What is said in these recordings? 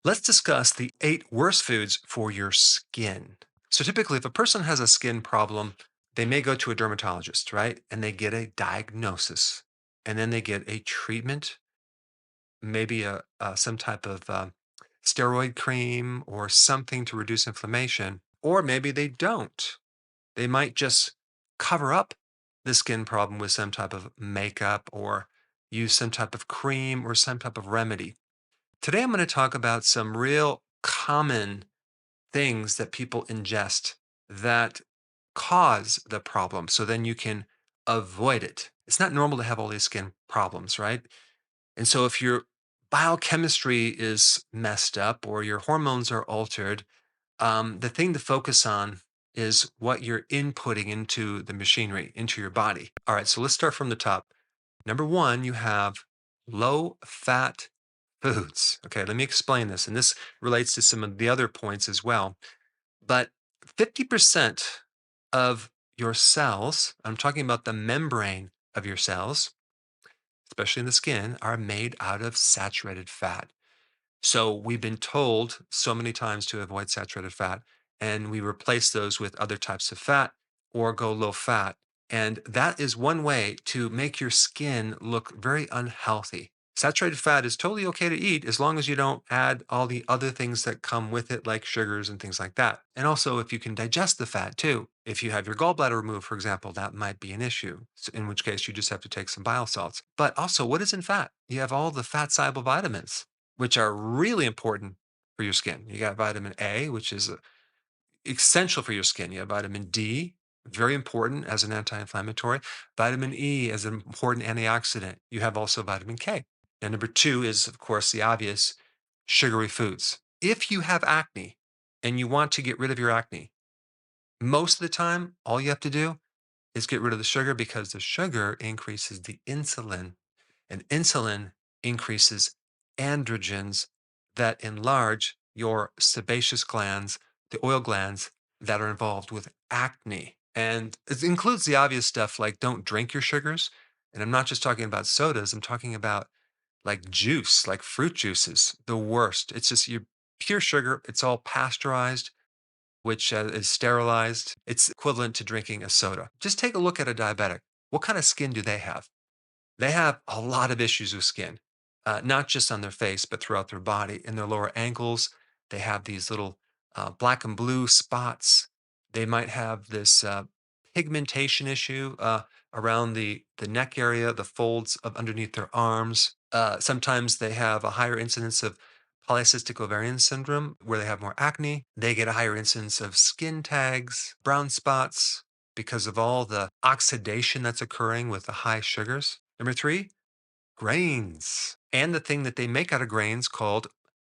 Let's discuss the 8 worst foods for your skin. So, typically, if a person has a skin problem, they may go to a dermatologist, right? And they get a diagnosis. And then they get a treatment, maybe some type of steroid cream or something to reduce inflammation. Or maybe they don't. They might just cover up the skin problem with some type of makeup or use some type of cream or some type of remedy. Today, I'm going to talk about some real common things that people ingest that cause the problem. So then you can avoid it. It's not normal to have all these skin problems, right? And so if your biochemistry is messed up or your hormones are altered, the thing to focus on is what you're inputting into the machinery, into your body. All right, so let's start from the top. Number one, you have low fat foods. Okay, let me explain this. And this relates to some of the other points as well. But 50% of your cells, I'm talking about the membrane of your cells, especially in the skin, are made out of saturated fat. So we've been told so many times to avoid saturated fat, and we replace those with other types of fat or go low fat. And that is one way to make your skin look very unhealthy. Saturated fat is totally okay to eat as long as you don't add all the other things that come with it, like sugars and things like that. And also, if you can digest the fat too. If you have your gallbladder removed, for example, that might be an issue, in which case you just have to take some bile salts. But also, what is in fat? You have all the fat soluble vitamins which are really important for your skin. You got vitamin A, which is essential for your skin. You have vitamin D, very important as an anti inflammatory. Vitamin E as an important antioxidant. You have also vitamin K. And number two is, of course, the obvious sugary foods. If you have acne and you want to get rid of your acne, most of the time, all you have to do is get rid of the sugar because the sugar increases the insulin, and insulin increases androgens that enlarge your sebaceous glands, the oil glands that are involved with acne. And it includes the obvious stuff like don't drink your sugars. And I'm not just talking about sodas, I'm talking about like juice, like fruit juices, the worst. It's just your pure sugar, it's all pasteurized which is sterilized. It's equivalent to drinking a soda. Just take a look at a diabetic. What kind of skin do they have? They have a lot of issues with skin, not just on their face, but throughout their body. In their lower ankles, they have these little black and blue spots. They might have this pigmentation issue around the neck area, the folds of underneath their arms. Sometimes they have a higher incidence of polycystic ovarian syndrome, where they have more acne. They get a higher incidence of skin tags, brown spots, because of all the oxidation that's occurring with the high sugars. Number three, grains. And the thing that they make out of grains called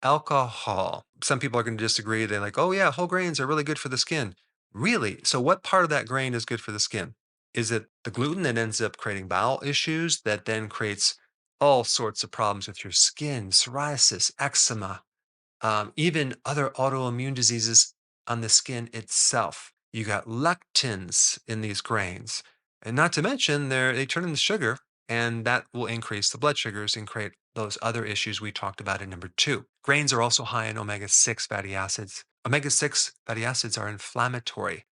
alcohol. Some people are going to disagree. They're like, oh, yeah, whole grains are really good for the skin. Really? So, what part of that grain is good for the skin? Is it the gluten that ends up creating bowel issues that then creates all sorts of problems with your skin, psoriasis, eczema, even other autoimmune diseases on the skin itself? You got lectins in these grains. And not to mention, they turn into sugar, and that will increase the blood sugars and create those other issues we talked about in number two. Grains are also high in omega 6 fatty acids. Omega 6 fatty acids are inflammatory,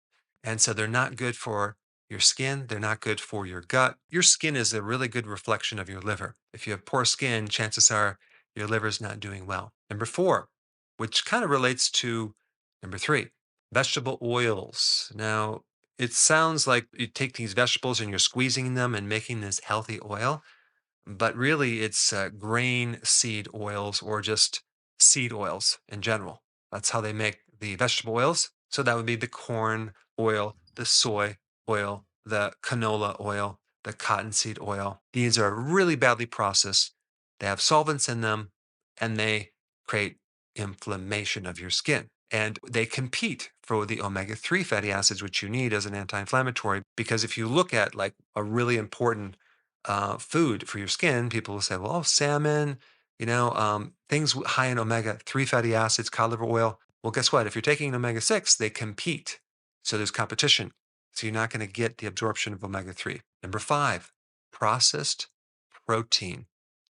and so they're not good for your skin. They're not good for your gut. Your skin is a really good reflection of your liver. If you have poor skin, chances are your liver's not doing well. Number four, which kind of relates to number three, vegetable oils. Now, it sounds like you take these vegetables and you're squeezing them and making this healthy oil, but really it's grain seed oils or just seed oils in general. That's how they make the vegetable oils. So that would be the corn oil, the soy oil, the canola oil, the cottonseed oil. These are really badly processed. They have solvents in them and they create inflammation of your skin. And they compete for the omega 3 fatty acids, which you need as an anti inflammatory. Because if you look at like a really important food for your skin, people will say, well, oh, salmon, things high in omega 3 fatty acids, cod liver oil. Well, guess what? If you're taking omega 6, they compete. So there's competition. So you're not going to get the absorption of omega 3. Number five, processed protein,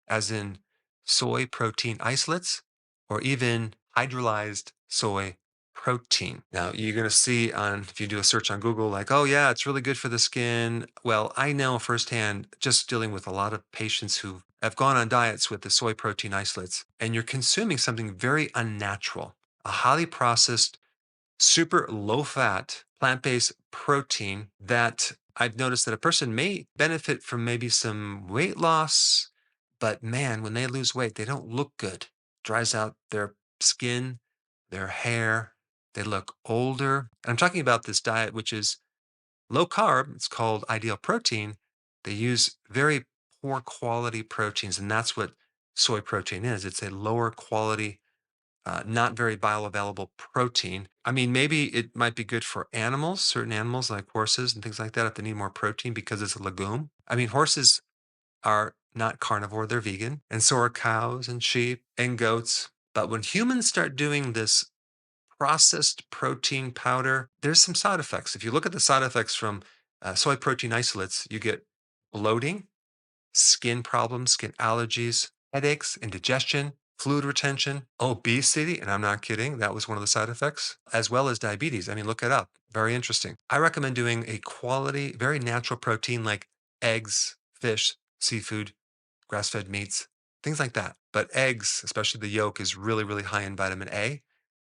as in soy protein isolates or even hydrolyzed soy protein. Now, you're going to see on, if you do a search on Google, like, oh, yeah, it's really good for the skin. Well, I know firsthand, just dealing with a lot of patients who have gone on diets with the soy protein isolates, and you're consuming something very unnatural, a highly processed, super low fat, plant based protein that I've noticed that a person may benefit from maybe some weight loss, but man, when they lose weight, they don't look good. Dries out their skin, their hair, they look older. And I'm talking about this diet, which is low carb. It's called ideal protein. They use very poor quality proteins, and that's what soy protein is. It's a lower quality, not very bioavailable protein. I mean, maybe it might be good for animals, certain animals like horses and things like that, if they need more protein because it's a legume. I mean, horses are not carnivore, they're vegan, and so are cows and sheep and goats. But when humans start doing this processed protein powder, there's some side effects. If you look at the side effects from soy protein isolates, you get bloating, skin problems, skin allergies, headaches, indigestion, fluid retention, obesity, and I'm not kidding, that was one of the side effects, as well as diabetes. I mean, look it up. Very interesting. I recommend doing a quality, very natural protein like eggs, fish, seafood, grass fed meats, things like that. But eggs, especially the yolk, is really, really high in vitamin A.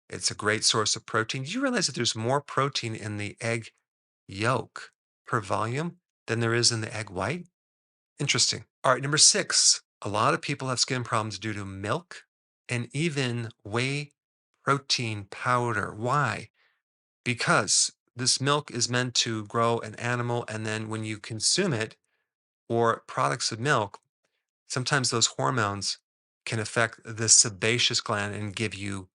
It's a great source of protein. Do you realize that there's more protein in the egg yolk per volume than there is in the egg white? Interesting. All right, number six, a lot of people have skin problems due to milk and even whey protein powder. Why? Because this milk is meant to grow an animal, and then when you consume it or products of milk, sometimes those hormones can affect the sebaceous gland and give you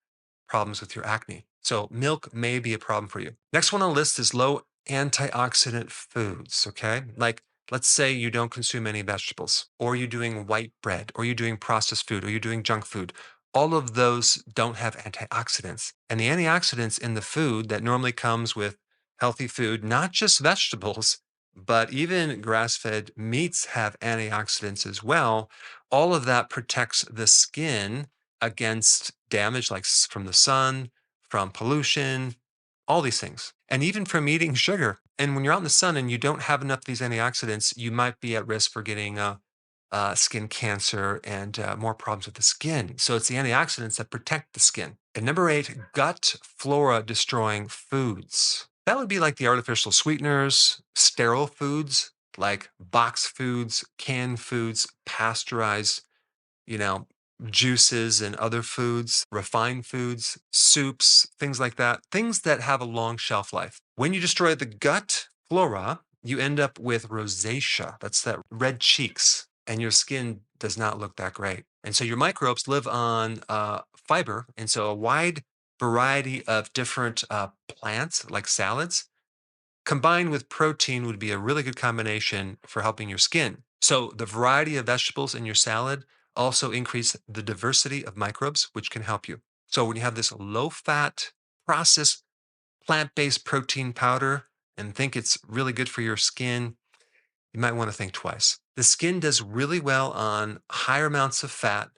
problems with your acne. So milk may be a problem for you. Next one on the list is low antioxidant foods, okay? Like let's say you don't consume any vegetables, or you're doing white bread, or you're doing processed food, or you're doing junk food. All of those don't have antioxidants. And the antioxidants in the food that normally comes with healthy food, not just vegetables, but even grass-fed meats have antioxidants as well. All of that protects the skin against damage like from the sun, from pollution, all these things, and even from eating sugar. And when you're out in the sun and you don't have enough of these antioxidants, you might be at risk for getting skin cancer and more problems with the skin. So it's the antioxidants that protect the skin. And number eight, gut flora destroying foods. That would be like the artificial sweeteners, sterile foods like box foods, canned foods, pasteurized, you know, juices and other foods, refined foods, soups, things like that, things that have a long shelf life. When you destroy the gut flora, you end up with rosacea. That's that red cheeks, and your skin does not look that great. And so your microbes live on fiber. And so a wide variety of different plants, like salads, combined with protein would be a really good combination for helping your skin. So the variety of vegetables in your salad also increase the diversity of microbes, which can help you. So when you have this low fat processed plant-based protein powder and think it's really good for your skin, you might want to think twice. The skin does really well on higher amounts of fat,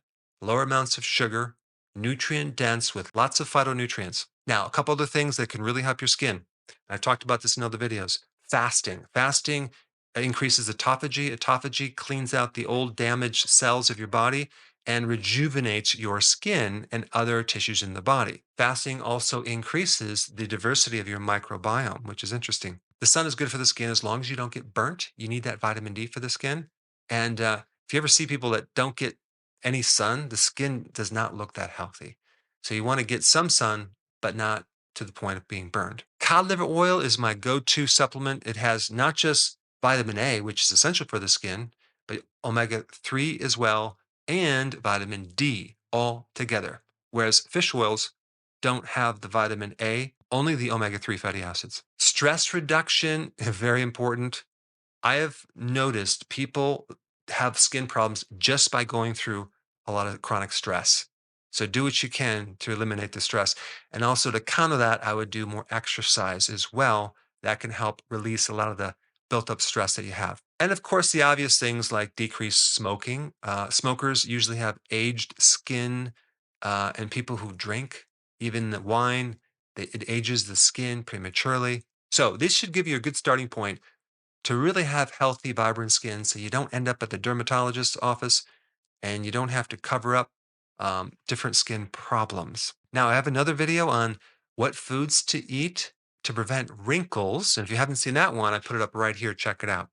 lower amounts of sugar, nutrient dense with lots of phytonutrients. Now, a couple other things that can really help your skin. I've talked about this in other videos. Fasting. Fasting increases autophagy. Autophagy cleans out the old damaged cells of your body and rejuvenates your skin and other tissues in the body. Fasting also increases the diversity of your microbiome, which is interesting. The sun is good for the skin as long as you don't get burnt. You need that vitamin D for the skin. And if you ever see people that don't get any sun, the skin does not look that healthy. So you want to get some sun, but not to the point of being burned. Cod liver oil is my go to supplement. It has not just vitamin A, which is essential for the skin, but omega 3 as well, and vitamin D all together. Whereas fish oils don't have the vitamin A, only the omega 3 fatty acids. Stress reduction, very important. I have noticed people have skin problems just by going through a lot of chronic stress. So do what you can to eliminate the stress. And also to counter that, I would do more exercise as well. That can help release a lot of the built up stress that you have. And of course, the obvious things like decreased smoking. Smokers usually have aged skin, and people who drink, even the wine, it ages the skin prematurely. So this should give you a good starting point to really have healthy, vibrant skin so you don't end up at the dermatologist's office and you don't have to cover up different skin problems. Now, I have another video on what foods to eat to prevent wrinkles. And if you haven't seen that one, I put it up right here. Check it out.